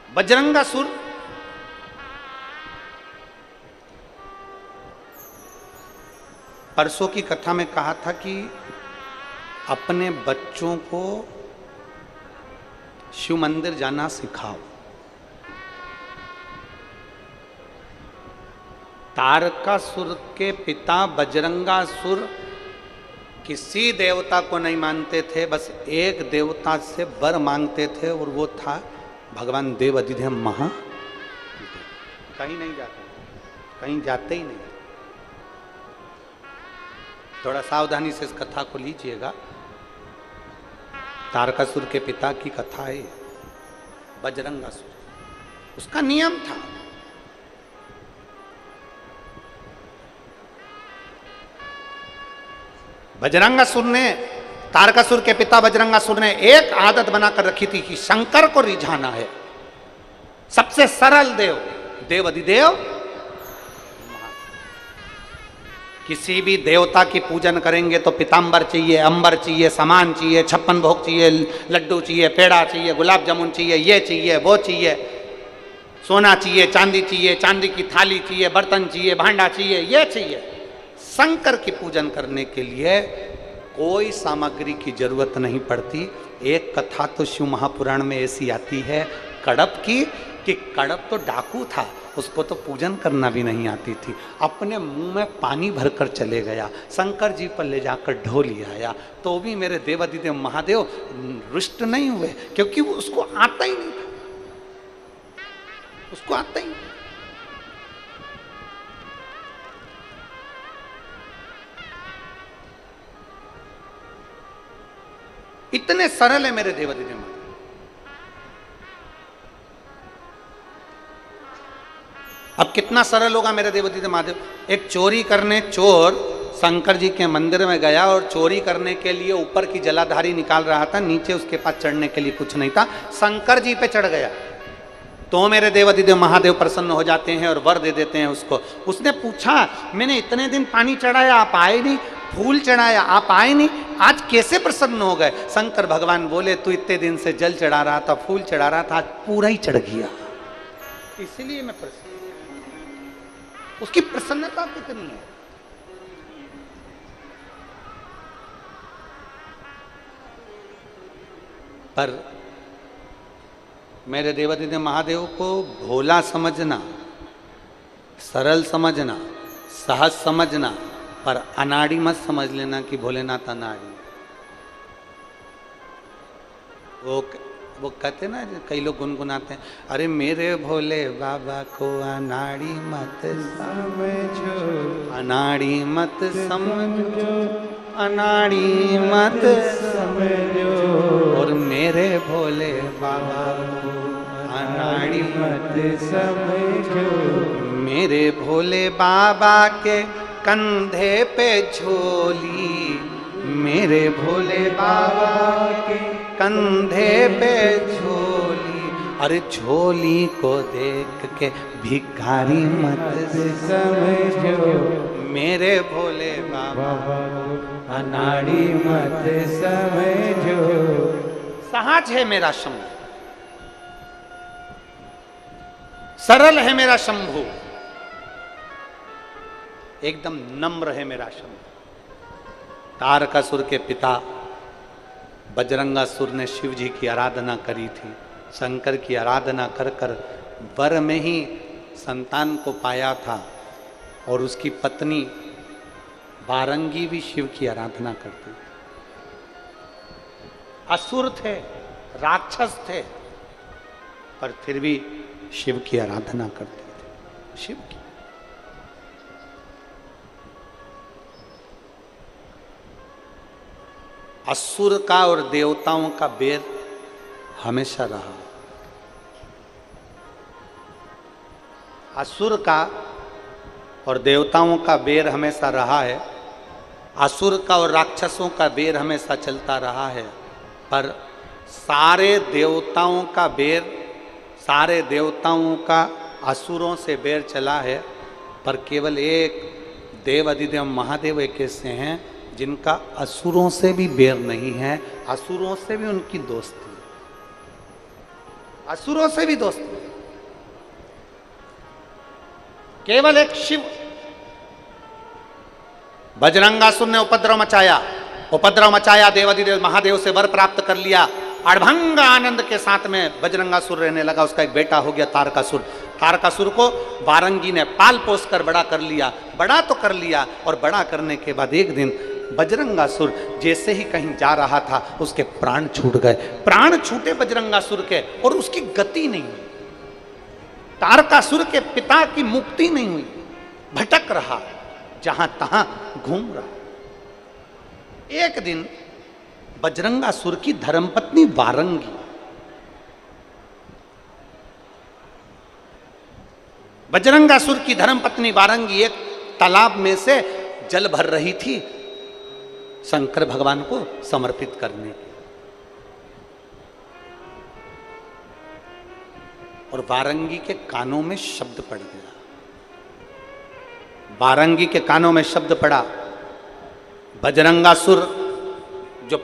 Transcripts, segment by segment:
बजरंगासुर परसों की कथा में कहा था कि अपने बच्चों को शिव मंदिर जाना सिखाओ। तारकासुर के पिता बजरंगासुर किसी देवता को नहीं मानते थे, बस एक देवता से वर मांगते थे और वो था भगवान देव अधिदेव महा। कहीं नहीं जाते, कहीं जाते ही नहीं। थोड़ा सावधानी से इस कथा को लीजिएगा। तारकासुर के पिता की कथा है बजरंगासुर। उसका नियम था बजरंगासुर ने, तारकासुर के पिता बजरंगासुर ने एक आदत बनाकर रखी थी कि शंकर को रिझाना है। सबसे सरल देव, देव अधिदेव। किसी भी देवता की पूजन करेंगे तो पीताम्बर चाहिए, अंबर चाहिए, सामान चाहिए, 56 भोग चाहिए, लड्डू चाहिए, पेड़ा चाहिए, गुलाब जामुन चाहिए, ये चाहिए, वो चाहिए, सोना चाहिए, चांदी की थाली चाहिए, बर्तन चाहिए, भांडा चाहिए, ये चाहिए। शंकर की पूजन करने के लिए कोई सामग्री की जरूरत नहीं पड़ती। एक कथा तो शिव महापुराण में ऐसी आती है कड़प की, कि कड़प तो डाकू था, उसको तो पूजन करना भी नहीं आती थी। अपने मुंह में पानी भरकर चले गया, शंकर जी पर ले जाकर ढो लिया आया, तो भी मेरे देवाधिदेव महादेव रुष्ट नहीं हुए, क्योंकि वो उसको आता ही नहीं था, उसको आता ही नहीं। इतने सरल है मेरे देवाधिदेव महादेव। अब कितना सरल होगा मेरे देवाधिदेव महादेव। एक चोरी करने चोर शंकर जी के मंदिर में गया और चोरी करने के लिए ऊपर की जलाधारी निकाल रहा था, नीचे उसके पास चढ़ने के लिए कुछ नहीं था, शंकर जी पे चढ़ गया। तो मेरे देवाधिदेव महादेव प्रसन्न हो जाते हैं और वर दे देते हैं उसको। उसने पूछा, मैंने इतने दिन पानी चढ़ाया आप आए नहीं, फूल चढ़ाया आप आए नहीं, आज कैसे प्रसन्न हो गए? शंकर भगवान बोले, तू इतने दिन से जल चढ़ा रहा था, फूल चढ़ा रहा था, आज पूरा ही चढ़ गया, इसलिए मैं प्रसन्न। उसकी प्रसन्नता कितनी है। पर मेरे देवाधिदेव महादेव को भोला समझना, सरल समझना, सहज समझना, पर अनाड़ी मत समझ लेना कि भोलेनाथ अनाड़ी। वो कहते ना, कई लोग गुनगुनाते हैं, अरे मेरे भोले बाबा को अनाड़ी मत समझो, अनाड़ी मत समझो, अनाड़ी मत समझो, और मेरे भोले बाबा को अनाड़ी मत समझो। मेरे भोले बाबा के कंधे पे झोली, मेरे भोले बाबा के कंधे पे झोली, अरे झोली को देख के भिखारी मत समझो, मेरे भोले बाबा को अनाड़ी मत समझो। सहज है मेरा शंभु, सरल है मेरा शंभु, एकदम नम्र है मेरा शंभु। तारकासुर के पिता बजरंगासुर ने शिव जी की आराधना करी थी, शंकर की आराधना कर कर वर में ही संतान को पाया था, और उसकी पत्नी बारंगी भी शिव की आराधना करती थी। असुर थे, राक्षस थे, पर फिर भी शिव की आराधना करते थे, शिव की। असुर का और देवताओं का बैर हमेशा रहा। असुर का और देवताओं का बैर हमेशा रहा है, असुर का और राक्षसों का बैर हमेशा चलता रहा है, पर सारे देवताओं का बैर, सारे देवताओं का असुरों से बैर चला है, पर केवल एक देव अधिदेव महादेव एक ऐसे हैं जिनका असुरों से भी बैर नहीं है, असुरों से भी उनकी दोस्ती। असुरों से भी दोस्ती, केवल एक शिव। बजरंगासुर ने उपद्रव मचाया, देवाधिदेव महादेव से वर प्राप्त कर लिया। अड़भंग आनंद के साथ में बजरंगासुर रहने लगा। उसका एक बेटा हो गया तारकासुर। तारकासुर को वारंगी ने पाल पोस कर बड़ा कर लिया। बड़ा तो कर लिया, और बड़ा करने के बाद एक दिन बजरंगासुर जैसे ही कहीं जा रहा था, उसके प्राण छूट गए। प्राण छूटे बजरंगासुर के, और उसकी गति नहीं हुई। तारकासुर के पिता की मुक्ति नहीं हुई, भटक रहा, जहां तहां घूम रहा। एक दिन बजरंगासुर की धर्मपत्नी वारंगी, बजरंगासुर की धर्मपत्नी वारंगी एक तालाब में से जल भर रही थी शंकर भगवान को समर्पित करने के। और वारंगी के कानों में शब्द पड़ गया। वारंगी के कानों में शब्द पड़ा, बजरंगासुर जो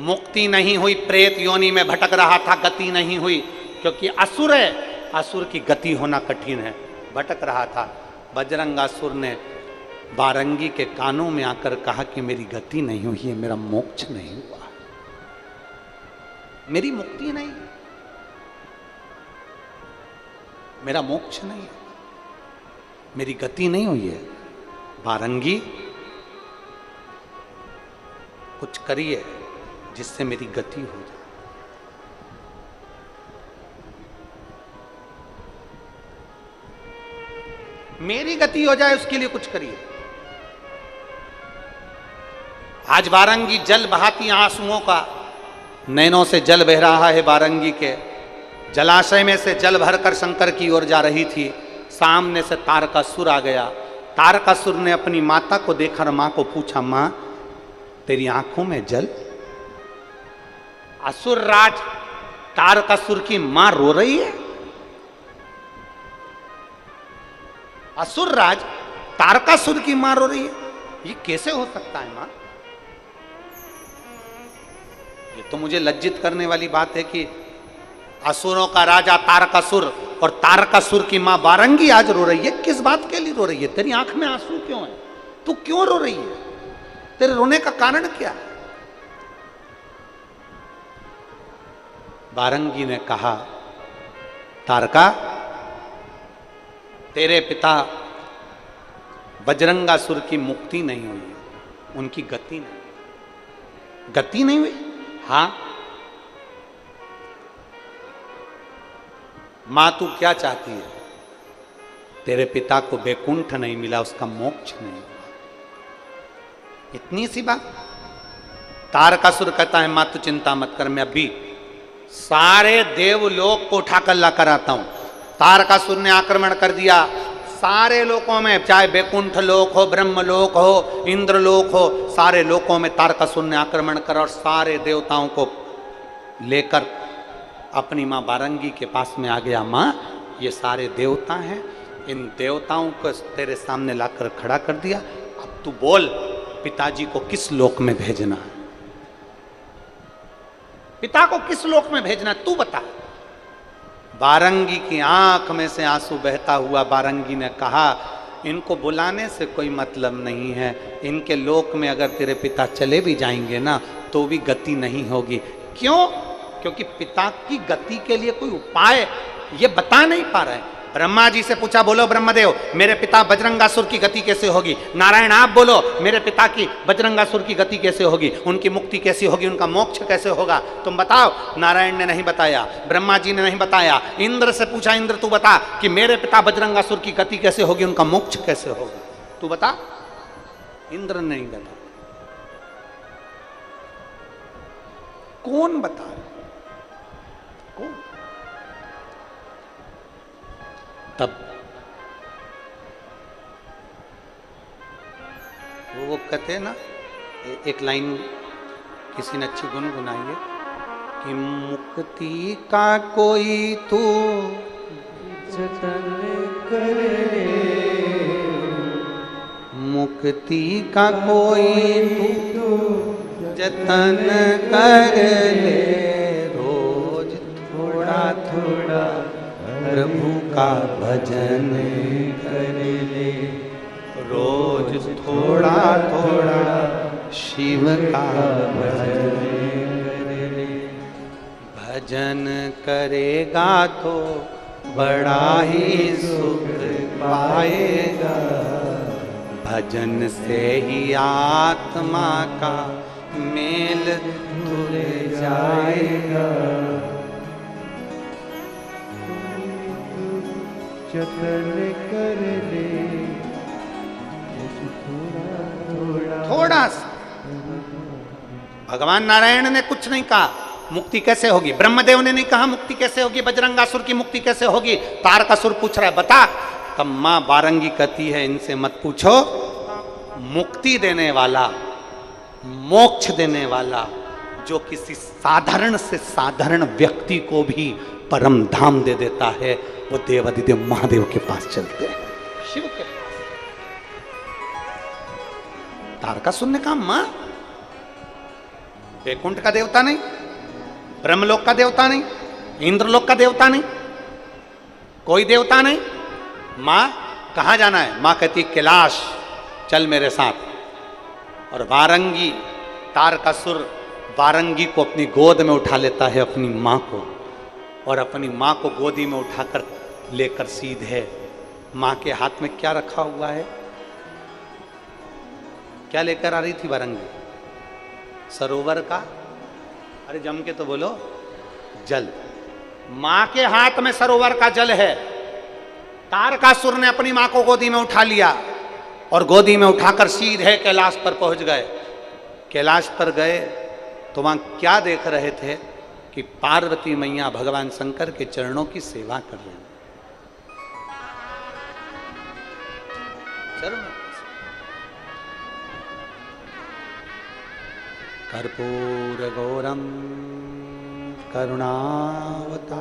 मुक्ति नहीं हुई, प्रेत योनि में भटक रहा था, गति नहीं हुई, क्योंकि असुर है, असुर की गति होना कठिन है, भटक रहा था। बजरंगासुर ने वारंगी के कानों में आकर कहा कि मेरी गति नहीं हुई है, मेरा मोक्ष नहीं हुआ, मेरी मुक्ति नहीं, मेरा मोक्ष नहीं, मेरी गति नहीं हुई है। वारंगी कुछ करिए जिससे मेरी गति हो जाए। मेरी गति हो जाए उसके लिए कुछ करिए। आज वारंगी जल बहाती आंसुओं का, नैनों से जल बह रहा है वारंगी के। जलाशय में से जल भरकर शंकर की ओर जा रही थी। सामने से तारकासुर आ गया। तारकासुर ने अपनी माता को देखकर मां को पूछा, मां तेरी आंखों में जल? असुर राज तारकासुर की मां रो रही है। असुर राज तारकासुर की मां रो रही है, ये कैसे हो सकता है मां? ये तो मुझे लज्जित करने वाली बात है कि असुरों का राजा तारकासुर और तारकासुर की मां वारंगी आज रो रही है। किस बात के लिए रो रही है? तेरी आंख में आंसू क्यों है? तू क्यों रो रही है? तेरे रोने का कारण क्या है? वारंगी ने कहा, तारका, तेरे पिता बजरंगासुर की मुक्ति नहीं हुई है, उनकी गति नहीं, गति नहीं हुई। हाँ मां, तू क्या चाहती है? तेरे पिता को वैकुंठ नहीं मिला, उसका मोक्ष नहीं हुआ, इतनी सी बात। तारकासुर कहता है, मां तू चिंता मत कर, मैं अभी सारे देवलोक को उठाकर ला कर आता हूं। तारकासुर ने आक्रमण कर दिया सारे लोकों में, चाहे वैकुंठ लोक हो, ब्रह्म लोक हो, इंद्र लोक हो, सारे लोकों में तारकासुर ने आक्रमण कर और सारे देवताओं को लेकर अपनी मां वारंगी के पास में आ गया। मां, ये सारे देवता हैं, इन देवताओं को तेरे सामने लाकर खड़ा कर दिया। अब तू बोल, पिताजी को किस लोक में भेजना है? पिता को किस लोक में भेजना, तू बता। वारंगी की आंख में से आंसू बहता हुआ वारंगी ने कहा, इनको बुलाने से कोई मतलब नहीं है, इनके लोक में अगर तेरे पिता चले भी जाएंगे ना तो भी गति नहीं होगी। क्यों? क्योंकि पिता की गति के लिए कोई उपाय ये बता नहीं पा रहे हैं। ब्रह्मा जी से पूछा, बोलो ब्रह्मदेव, मेरे पिता बजरंगासुर की गति कैसे होगी? नारायण आप बोलो, मेरे पिता की बजरंगासुर की गति कैसे होगी? उनकी मुक्ति कैसी होगी? उनका मोक्ष कैसे होगा? तुम बताओ। नारायण ने नहीं बताया, ब्रह्मा जी ने नहीं बताया। इंद्र से पूछा, इंद्र तू बता कि मेरे पिता बजरंगासुर की गति कैसे होगी, उनका मोक्ष कैसे होगा, तू बता। इंद्र ने नहीं बताया। कौन बता? कौन? तब वो कहते हैं ना, एक लाइन किसी ने अच्छी गुनगुनाई है कि मुक्ति का कोई तू जतन कर ले, मुक्ति का कोई तू जतन कर ले, रोज थोड़ा थोड़ा प्रभु का भजन कर ले, रोज थोड़ा थोड़ा शिव का भजन कर ले। भजन करेगा तो बड़ा ही सुख पाएगा, भजन से ही आत्मा का मेल धुल जाएगा। जतन कर ले थोड़ा सा। भगवान नारायण ने कुछ नहीं कहा मुक्ति कैसे होगी, ब्रह्मदेव ने नहीं कहा मुक्ति कैसे होगी, बजरंगासुर की मुक्ति कैसे होगी। तारकासुर पूछ रहा है बता, तब मां बारंगी कहती है इनसे मत पूछो, मुक्ति देने वाला, मोक्ष देने वाला, जो किसी साधारण से साधारण व्यक्ति को भी परम धाम दे देता है, वो देवादिदेव महादेव के पास चलते हैं, शिव के पास। तारकासुर ने कहा मां, वैकुंठ का देवता नहीं, ब्रह्मलोक का देवता नहीं, इंद्रलोक का देवता नहीं, कोई देवता नहीं, मां कहां जाना है? मां कहती कैलाश चल मेरे साथ। और वारंगी, तारकासुर वारंगी को अपनी गोद में उठा लेता है, अपनी मां को, और अपनी मां को गोदी में उठाकर लेकर सीधे मां के हाथ में क्या रखा हुआ है, क्या लेकर आ रही थी वारंगी? सरोवर का, अरे जम के तो बोलो, जल। मां के हाथ में सरोवर का जल है। तारकासुर ने अपनी मां को गोदी में उठा लिया और गोदी में उठाकर सीधे कैलाश पर पहुंच गए। कैलाश पर गए तो वहां क्या देख रहे थे कि पार्वती मैया भगवान शंकर के चरणों की सेवा कर रहे हैं। कर्पूर गौरम करुणावतारम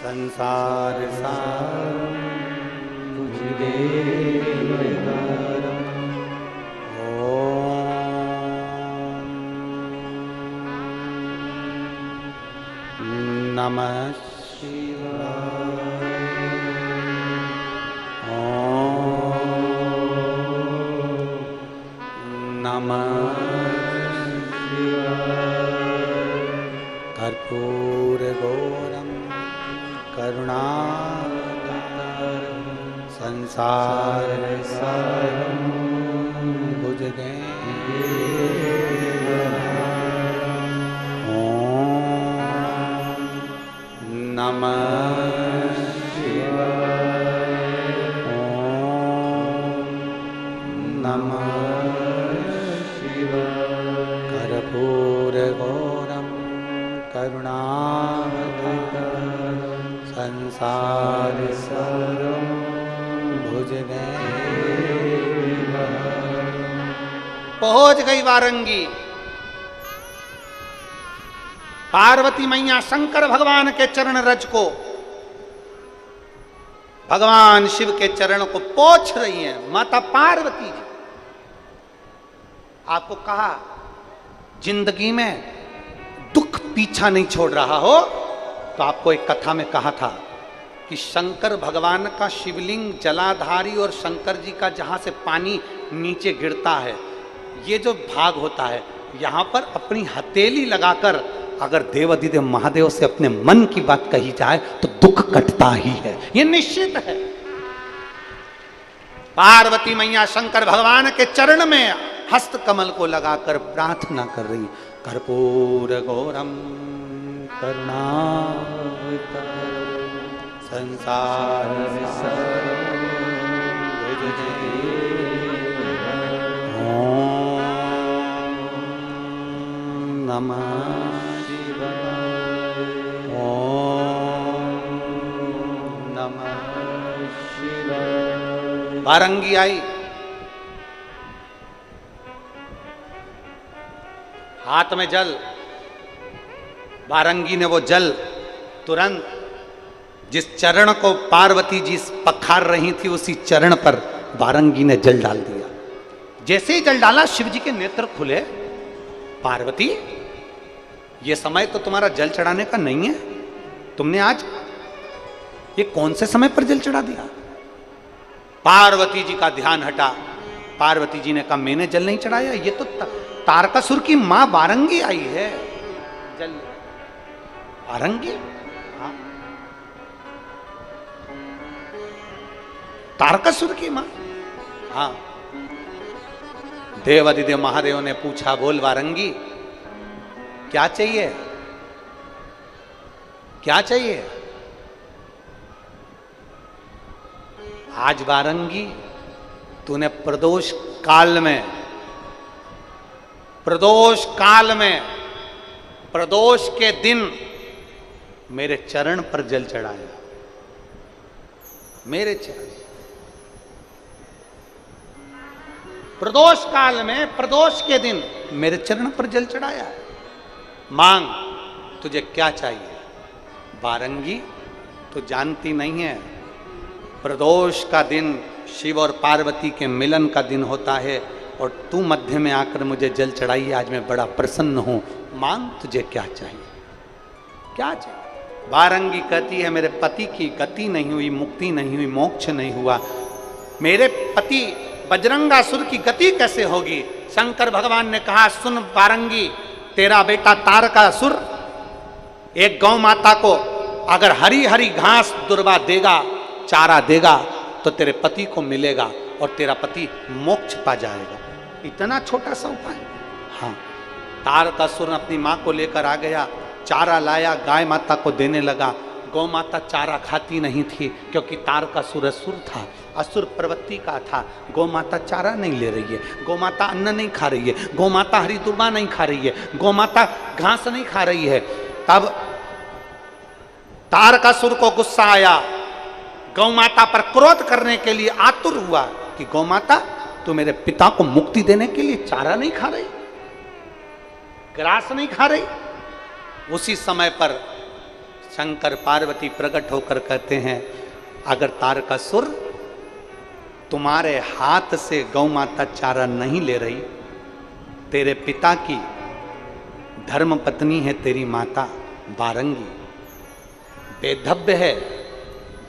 संसार सारम भुजगेन्द्रहारम। ओम नमः शिवाय। नमः कर्पूर गौरम करुणावतारम संसार सारम भुजगेन्द्रहारम। ओम नमः शिवाय। ओम नमः कर्पूर गौरम करुणावतारम संसार सारम भुजगेन्द्रहारम। पहुंच गई वारंगी। पार्वती मैया शंकर भगवान के चरण रज को, भगवान शिव के चरण को पोंछ रही हैं। माता पार्वती जी, आपको कहा जिंदगी में दुख पीछा नहीं छोड़ रहा हो तो आपको एक कथा में कहा था कि शंकर भगवान का शिवलिंग जलाधारी और शंकर जी का जहां से पानी नीचे गिरता है, ये जो भाग होता है, यहां पर अपनी हथेली लगाकर अगर देवादिदेव महादेव से अपने मन की बात कही जाए तो दुख कटता ही है, ये निश्चित है। पार्वती मैया शंकर भगवान के चरण में हस्त कमल को लगाकर प्रार्थना कर रही। कर्पूर गौरम करुणावतारम संसार सारम भुजगेन्द्रहारम। ओम नमः शिवाय। ओम नमः शिवाय। वारंगी आई, हाथ में जल। वारंगी ने वो जल तुरंत जिस चरण को पार्वती जी पखार रही थी उसी चरण पर वारंगी ने जल डाल दिया। जैसे ही जल डाला शिव जी के नेत्र खुले। पार्वती, ये समय तो तुम्हारा जल चढ़ाने का नहीं है, तुमने आज ये कौन से समय पर जल चढ़ा दिया? पार्वती जी का ध्यान हटा। पार्वती जी ने कहा मैंने जल नहीं चढ़ाया, ये तो तारकासुर की मां वारंगी आई है। जल वारंगी? हाँ, तारकासुर की मां। हाँ, देवादिदेव महादेव ने पूछा, बोल वारंगी क्या चाहिए, क्या चाहिए? आज वारंगी तूने प्रदोष काल में, प्रदोष काल में, प्रदोष के दिन मेरे चरण पर जल चढ़ाया। मेरे चरण, प्रदोष काल में, प्रदोष के दिन मेरे चरण पर जल चढ़ाया। मांग, तुझे क्या चाहिए? वारंगी तो जानती नहीं है, प्रदोष का दिन शिव और पार्वती के मिलन का दिन होता है और तू मध्य में आकर मुझे जल चढ़ाई। आज मैं बड़ा प्रसन्न हूं। मांग, तुझे क्या चाहिए, क्या चाहिए? वारंगी कहती है, मेरे पति की गति नहीं हुई, मुक्ति नहीं हुई, मोक्ष नहीं हुआ। मेरे पति बजरंगासुर की गति कैसे होगी? शंकर भगवान ने कहा, सुन वारंगी, तेरा बेटा तारकासुर एक गौ माता को अगर हरी हरी घास दुर्वा देगा, चारा देगा, तो तेरे पति को मिलेगा और तेरा पति मोक्ष पा जाएगा। इतना छोटा सा उपाय। हाँ, तारकासुर अपनी माँ को लेकर आ गया, चारा लाया, गाय माता को देने लगा। गौ माता चारा खाती नहीं थी क्योंकि तारकासुर असुर था, असुर प्रवृत्ति का था। गौ माता चारा नहीं ले रही है, गौ माता अन्न नहीं खा रही है, गौ माता हरी दुर्वा नहीं खा रही है, गौ माता घास नहीं खा रही है। तब तारकासुर को गुस्सा आया, गौ माता पर क्रोध करने के लिए आतुर हुआ कि गौ माता, तू मेरे पिता को मुक्ति देने के लिए चारा नहीं खा रही, ग्रास नहीं खा रही। उसी समय पर शंकर पार्वती प्रकट होकर कहते हैं, अगर तारकासुर तुम्हारे हाथ से गौ माता चारा नहीं ले रही, तेरे पिता की धर्म पत्नी है तेरी माता वारंगी, बेधव्य है,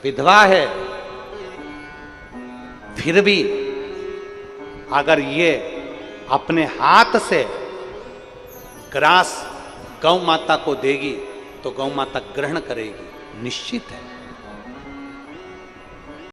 विधवा है, फिर भी अगर ये अपने हाथ से ग्रास गौ माता को देगी तो गौ माता ग्रहण करेगी, निश्चित है।